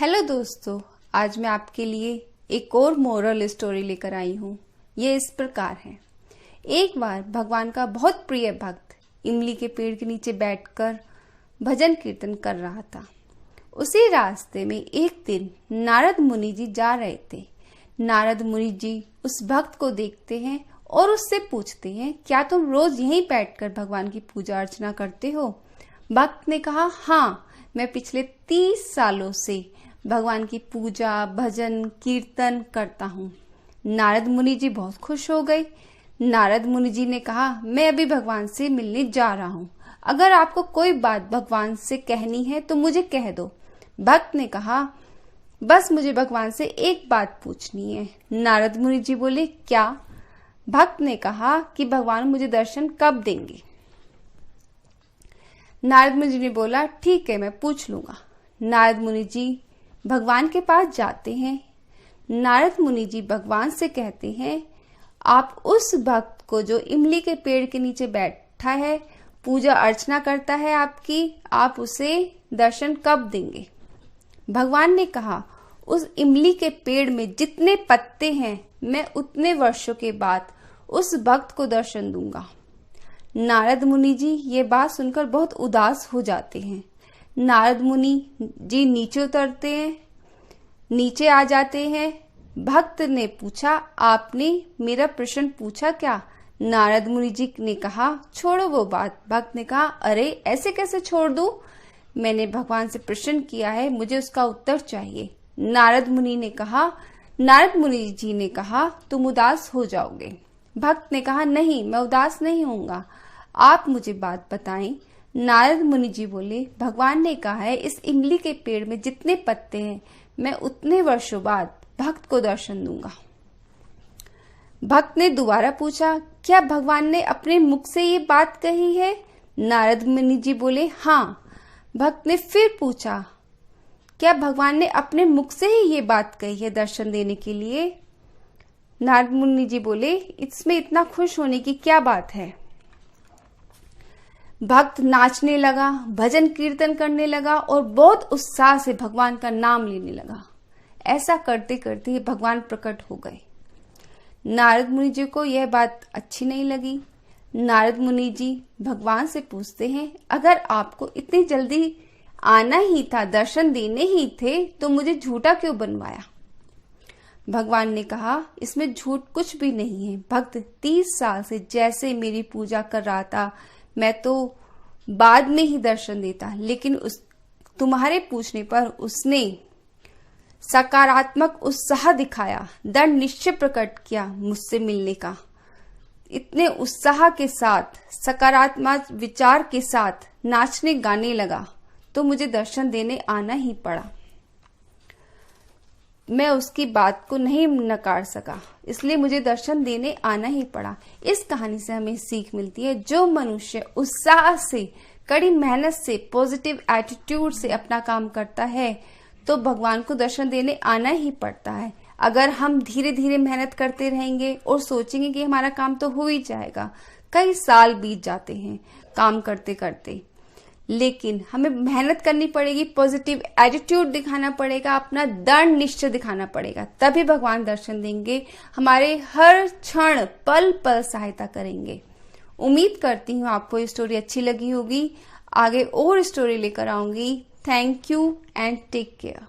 Hello दोस्तों, आज मैं आपके लिए एक और मोरल स्टोरी लेकर आई हूँ। ये इस प्रकार है। एक बार भगवान का बहुत प्रिय भक्त इमली के पेड़ के नीचे बैठकर भजन कीर्तन कर रहा था। उसी रास्ते में एक दिन नारद मुनि जी जा रहे थे। नारद मुनि जी उस भक्त को देखते हैं और उससे पूछते हैं, क्या तुम रोज यहीं बैठकर भगवान की पूजा अर्चना करते हो? भक्त ने कहा, हाँ, मैं पिछले 30 सालों से भगवान की पूजा भजन कीर्तन करता हूँ। नारद मुनि जी बहुत खुश हो गए। नारद मुनि जी ने कहा, मैं अभी भगवान से मिलने जा रहा हूँ। अगर आपको कोई बात भगवान से कहनी है तो मुझे कह दो। भक्त ने कहा, बस मुझे भगवान से एक बात पूछनी है। नारद मुनि जी बोले, क्या? भक्त ने कहा कि भगवान मुझे दर्शन कब देंगे? नारद मुनि जी ने बोला, ठीक है, मैं पूछ लूंगा। नारद मुनि जी भगवान के पास जाते हैं। नारद मुनि जी भगवान से कहते हैं, आप उस भक्त को जो इमली के पेड़ के नीचे बैठा है, पूजा अर्चना करता है आपकी, आप उसे दर्शन कब देंगे? भगवान ने कहा, उस इमली के पेड़ में जितने पत्ते हैं, मैं उतने वर्षों के बाद उस भक्त को दर्शन दूंगा। नारद मुनि जी ये बात सुनकर बहुत उदास हो जाते हैं। नारद मुनि जी नीचे उतरते हैं, नीचे आ जाते हैं। भक्त ने पूछा, आपने मेरा प्रश्न पूछा क्या? नारद मुनि जी ने कहा, छोड़ो वो बात। भक्त ने कहा, अरे ऐसे कैसे छोड़ दूं? मैंने भगवान से प्रश्न किया है, मुझे उसका उत्तर चाहिए। नारद मुनि जी ने कहा, तुम उदास हो जाओगे। भक्त ने कहा, नहीं, मैं उदास नहीं होऊंगा, आप मुझे बात बताएं। नारद मुनि जी बोले, भगवान ने कहा है, इस इमली के पेड़ में जितने पत्ते हैं, मैं उतने वर्षों बाद भक्त को दर्शन दूंगा। भक्त ने दोबारा पूछा, क्या भगवान ने अपने मुख से ये बात कही है? नारद मुनि जी बोले, हाँ। भक्त ने फिर पूछा, क्या भगवान ने अपने मुख से ही ये बात कही है दर्शन देने के लिए? नारद मुनि जी बोले, इसमें इतना खुश होने की क्या बात है? भक्त नाचने लगा, भजन कीर्तन करने लगा और बहुत उत्साह से भगवान का नाम लेने लगा। ऐसा करते करते भगवान प्रकट हो गए। नारद मुनि जी को यह बात अच्छी नहीं लगी। नारद मुनि जी भगवान से पूछते हैं, अगर आपको इतनी जल्दी आना ही था, दर्शन देने ही थे, तो मुझे झूठा क्यों बनवाया? भगवान ने कहा, इसमें झूठ कुछ भी नहीं है। भक्त 30 साल से जैसे मेरी पूजा कर रहा था, मैं तो बाद में ही दर्शन देता, लेकिन तुम्हारे पूछने पर उसने सकारात्मक उत्साह दिखाया, दृढ़ निश्चय प्रकट किया मुझसे मिलने का। इतने उत्साह के साथ, सकारात्मक विचार के साथ नाचने गाने लगा, तो मुझे दर्शन देने आना ही पड़ा। मैं उसकी बात को नहीं नकार सका, इसलिए मुझे दर्शन देने आना ही पड़ा। इस कहानी से हमें सीख मिलती है, जो मनुष्य उत्साह से, कड़ी मेहनत से, पॉजिटिव एटीट्यूड से अपना काम करता है, तो भगवान को दर्शन देने आना ही पड़ता है। अगर हम धीरे धीरे मेहनत करते रहेंगे और सोचेंगे कि हमारा काम तो हो ही जाएगा, कई साल बीत जाते हैं काम करते करते, लेकिन हमें मेहनत करनी पड़ेगी, पॉजिटिव एटीट्यूड दिखाना पड़ेगा, अपना दृढ़ निश्चय दिखाना पड़ेगा, तभी भगवान दर्शन देंगे, हमारे हर क्षण पल पल सहायता करेंगे। उम्मीद करती हूँ आपको ये स्टोरी अच्छी लगी होगी। आगे और स्टोरी लेकर आऊंगी। Thank you and take care.